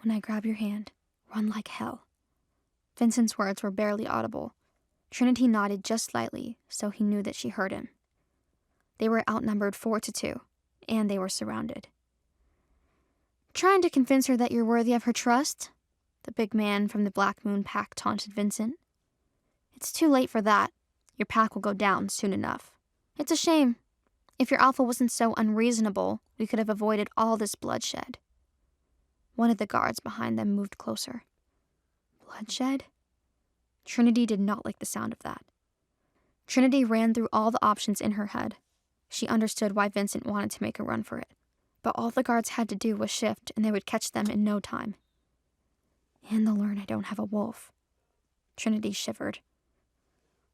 When I grab your hand, run like hell. Vincent's words were barely audible. Trinity nodded just slightly, so he knew that she heard him. They were outnumbered 4-2, and they were surrounded. Trying to convince her that you're worthy of her trust? The big man from the Black Moon pack taunted Vincent. It's too late for that. Your pack will go down soon enough. It's a shame. If your alpha wasn't so unreasonable, we could have avoided all this bloodshed. One of the guards behind them moved closer. Bloodshed? Trinity did not like the sound of that. Trinity ran through all the options in her head. She understood why Vincent wanted to make a run for it. But all the guards had to do was shift, and they would catch them in no time. And they'll learn I don't have a wolf. Trinity shivered.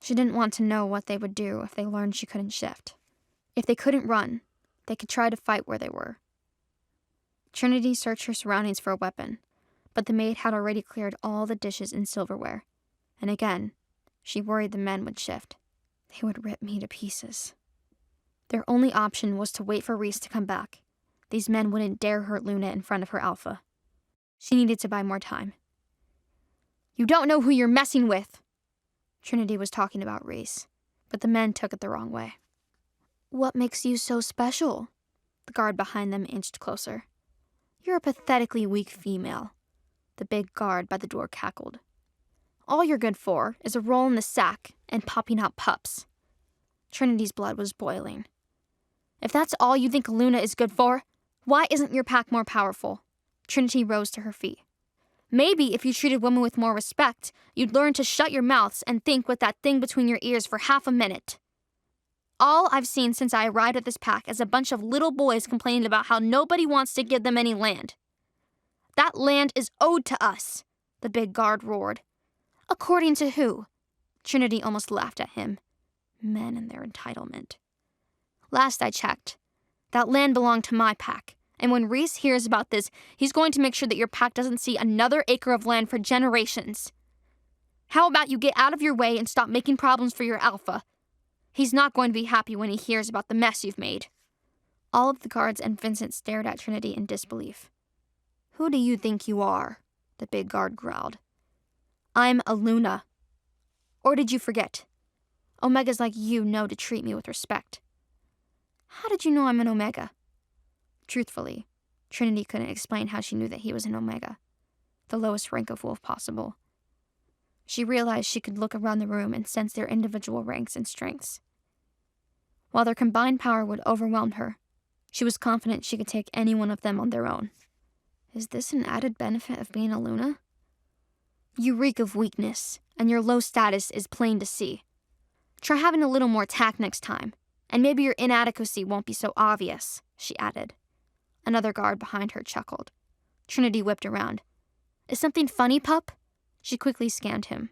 She didn't want to know what they would do if they learned she couldn't shift. If they couldn't run, they could try to fight where they were. Trinity searched her surroundings for a weapon, but the maid had already cleared all the dishes and silverware. And again, she worried the men would shift. They would rip me to pieces. Their only option was to wait for Reese to come back. These men wouldn't dare hurt Luna in front of her alpha. She needed to buy more time. You don't know who you're messing with! Trinity was talking about Reese, but the men took it the wrong way. What makes you so special? The guard behind them inched closer. You're a pathetically weak female. The big guard by the door cackled. All you're good for is a roll in the sack and popping out pups. Trinity's blood was boiling. If that's all you think Luna is good for, why isn't your pack more powerful? Trinity rose to her feet. Maybe if you treated women with more respect, you'd learn to shut your mouths and think with that thing between your ears for half a minute. All I've seen since I arrived at this pack is a bunch of little boys complaining about how nobody wants to give them any land. That land is owed to us, the big guard roared. According to who? Trinity almost laughed at him. Men and their entitlement. Last I checked, that land belonged to my pack. And when Reese hears about this, he's going to make sure that your pack doesn't see another acre of land for generations. How about you get out of your way and stop making problems for your alpha? He's not going to be happy when he hears about the mess you've made. All of the guards and Vincent stared at Trinity in disbelief. Who do you think you are? The big guard growled. I'm a Luna. Or did you forget? Omegas like you know to treat me with respect. How did you know I'm an Omega? Truthfully, Trinity couldn't explain how she knew that he was an Omega, the lowest rank of wolf possible. She realized she could look around the room and sense their individual ranks and strengths. While their combined power would overwhelm her, she was confident she could take any one of them on their own. Is this an added benefit of being a Luna? You reek of weakness, and your low status is plain to see. Try having a little more tact next time, and maybe your inadequacy won't be so obvious, she added. Another guard behind her chuckled. Trinity whipped around. Is something funny, pup? She quickly scanned him.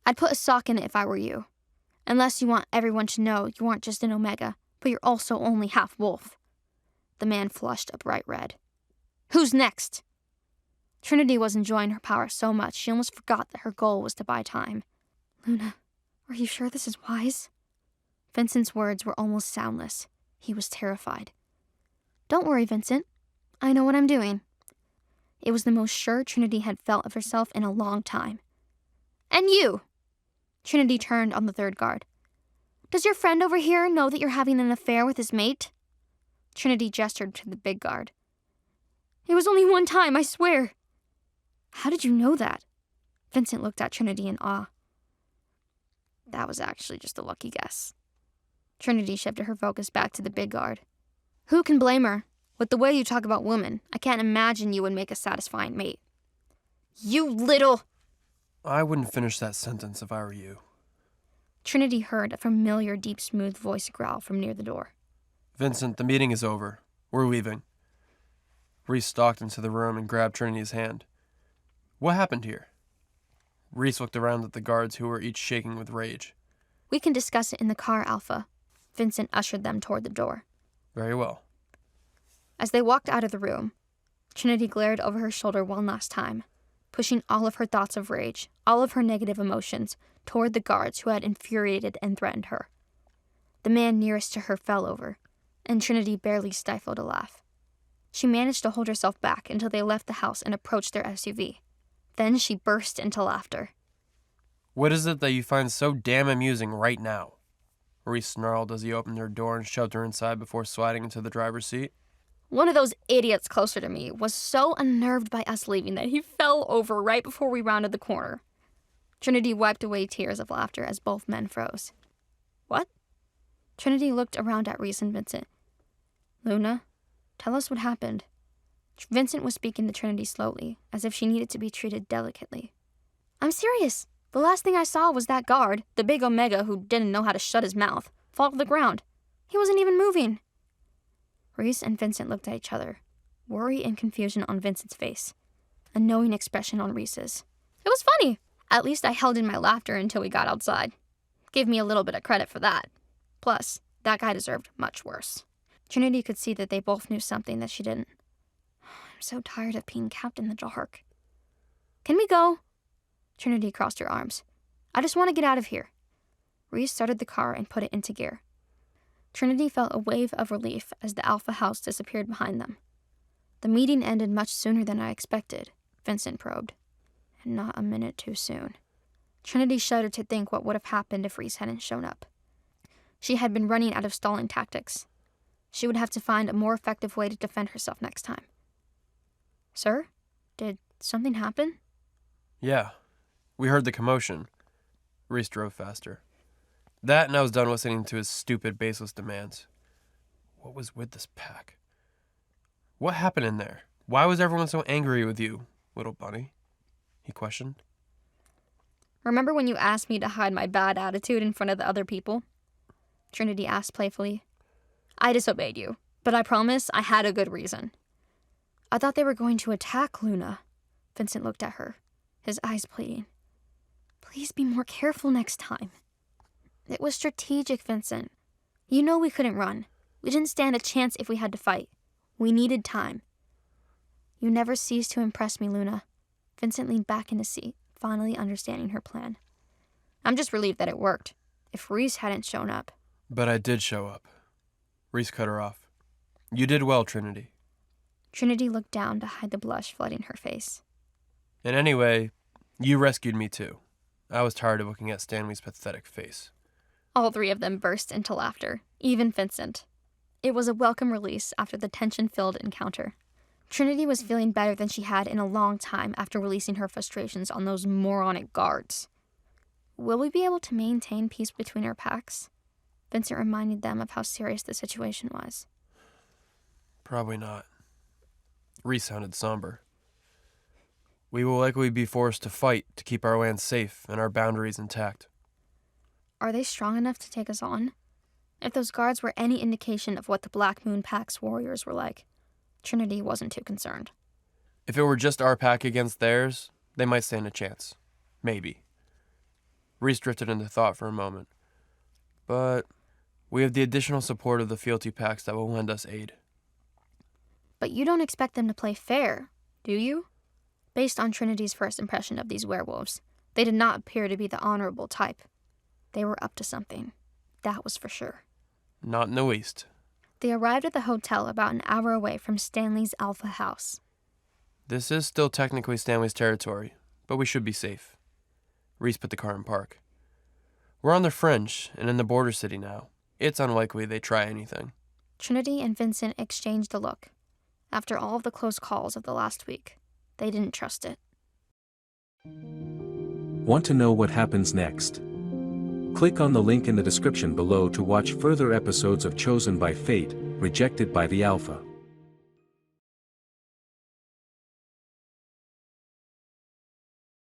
I'd put a sock in it if I were you. Unless you want everyone to know you aren't just an Omega, but you're also only half wolf. The man flushed a bright red. Who's next? Trinity was enjoying her power so much she almost forgot that her goal was to buy time. Luna, are you sure this is wise? Vincent's words were almost soundless. He was terrified. Don't worry, Vincent. I know what I'm doing. It was the most sure Trinity had felt of herself in a long time. And you! Trinity turned on the third guard. Does your friend over here know that you're having an affair with his mate? Trinity gestured to the big guard. It was only one time, I swear. How did you know that? Vincent looked at Trinity in awe. That was actually just a lucky guess. Trinity shifted her focus back to the big guard. Who can blame her? With the way you talk about women, I can't imagine you would make a satisfying mate. You little... I wouldn't finish that sentence if I were you. Trinity heard a familiar, deep, smooth voice growl from near the door. Vincent, the meeting is over. We're leaving. Reese stalked into the room and grabbed Trinity's hand. What happened here? Reese looked around at the guards who were each shaking with rage. We can discuss it in the car, Alpha. Vincent ushered them toward the door. Very well. As they walked out of the room, Trinity glared over her shoulder one last time, pushing all of her thoughts of rage, all of her negative emotions, toward the guards who had infuriated and threatened her. The man nearest to her fell over, and Trinity barely stifled a laugh. She managed to hold herself back until they left the house and approached their SUV. Then she burst into laughter. What is it that you find so damn amusing right now? Reese snarled as he opened her door and shoved her inside before sliding into the driver's seat. One of those idiots closer to me was so unnerved by us leaving that he fell over right before we rounded the corner. Trinity wiped away tears of laughter as both men froze. What? Trinity looked around at Reese and Vincent. Luna, tell us what happened. Vincent was speaking to Trinity slowly, as if she needed to be treated delicately. I'm serious. The last thing I saw was that guard, the big Omega who didn't know how to shut his mouth, fall to the ground. He wasn't even moving. Reese and Vincent looked at each other, worry and confusion on Vincent's face, a knowing expression on Reese's. It was funny. At least I held in my laughter until we got outside. Give me a little bit of credit for that. Plus, that guy deserved much worse. Trinity could see that they both knew something that she didn't. I'm so tired of being kept in the dark. Can we go? Trinity crossed her arms. I just want to get out of here. Reese started the car and put it into gear. Trinity felt a wave of relief as the Alpha house disappeared behind them. The meeting ended much sooner than I expected, Vincent probed. And not a minute too soon. Trinity shuddered to think what would have happened if Reese hadn't shown up. She had been running out of stalling tactics. She would have to find a more effective way to defend herself next time. Sir? Did something happen? Yeah. We heard the commotion. Reese drove faster. That, and I was done listening to his stupid, baseless demands. What was with this pack? What happened in there? Why was everyone so angry with you, little bunny? He questioned. Remember when you asked me to hide my bad attitude in front of the other people? Trinity asked playfully. I disobeyed you, but I promise I had a good reason. I thought they were going to attack Luna. Vincent looked at her, his eyes pleading. Please be more careful next time. It was strategic, Vincent. You know we couldn't run. We didn't stand a chance if we had to fight. We needed time. You never cease to impress me, Luna. Vincent leaned back in his seat, finally understanding her plan. I'm just relieved that it worked. If Reese hadn't shown up. But I did show up. Reese cut her off. You did well, Trinity. Trinity looked down to hide the blush flooding her face. And anyway, you rescued me too. I was tired of looking at Stanley's pathetic face. All three of them burst into laughter, even Vincent. It was a welcome release after the tension-filled encounter. Trinity was feeling better than she had in a long time after releasing her frustrations on those moronic guards. Will we be able to maintain peace between our packs? Vincent reminded them of how serious the situation was. Probably not. Reese sounded somber. We will likely be forced to fight to keep our land safe and our boundaries intact. Are they strong enough to take us on? If those guards were any indication of what the Black Moon Pack's warriors were like, Trinity wasn't too concerned. If it were just our pack against theirs, they might stand a chance. Maybe. Reese drifted into thought for a moment. But we have the additional support of the fealty packs that will lend us aid. But you don't expect them to play fair, do you? Based on Trinity's first impression of these werewolves, they did not appear to be the honorable type. They were up to something. That was for sure. Not in the least. They arrived at the hotel about an hour away from Stanley's Alpha house. This is still technically Stanley's territory, but we should be safe. Reese put the car in park. We're on the fringe and in the border city now. It's unlikely they try anything. Trinity and Vincent exchanged a look. After all of the close calls of the last week, they didn't trust it. Want to know what happens next? Click on the link in the description below to watch further episodes of Chosen by Fate, Rejected by the Alpha.